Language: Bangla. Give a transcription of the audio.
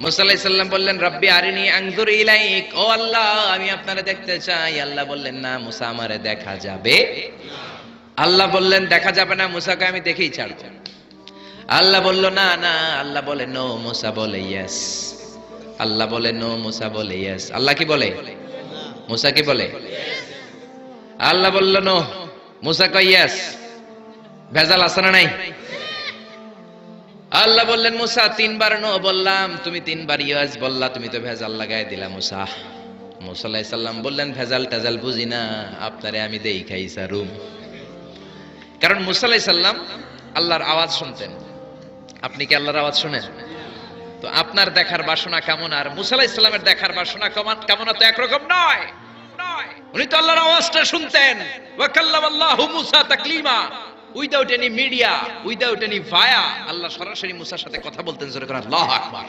মুসা আলাইহিস সালাম বললেন রব্বি আরিনি আনজুর ইলাইক, ও আল্লাহ আমি আপনারে দেখতে চাই। আল্লাহ বললেন না মুসা আমারে দেখা যাবে। আল্লাহ বললেন দেখা যাবে না, মুসাকে আমি দেখেই ছাড়ব। আল্লাহ বলল না না, আল্লাহ বলে নো, মুসা বলে ইয়েস। আল্লাহ বলে নো, মুসা বলে ইয়েস। আল্লাহ কি বলে? মুসা কি বলে? আল্লাহ বলল নো, মুসা কয় ইয়েস। ভেজাল আছে না নাই? আল্লাহ বললেন মুসা তিনবার নো বললাম, তুমি তিনবার ইয়েস বললা, তুমি তো ভেজাল লাগাই দিলা মুসা। মুসা আলাইহিস সালাম বললেন ভেজাল টেজাল বুঝি না, আপনারে আমি দেই খাই সারুম। কারণ মুসা আলাইহিস সালাম আল্লাহর আওয়াজ শুনতেন। আপনি কি আল্লাহর আওয়াজ শুনেন? তো আপনার দেখার বাসনা কেমন আর মুসা আলাইহিস সালামের দেখার বাসনা কেমন তো একরকম নয়। উনি তো আল্লাহর আওয়াজটা শুনতেন। ওয়া কাল্লামাল্লাহু মুসা তাকলিমা, without any media, without any via. আল্লাহ সরাসরি মুসার সাথে কথা বলতেন। জোরে করে আল্লাহু আকবার।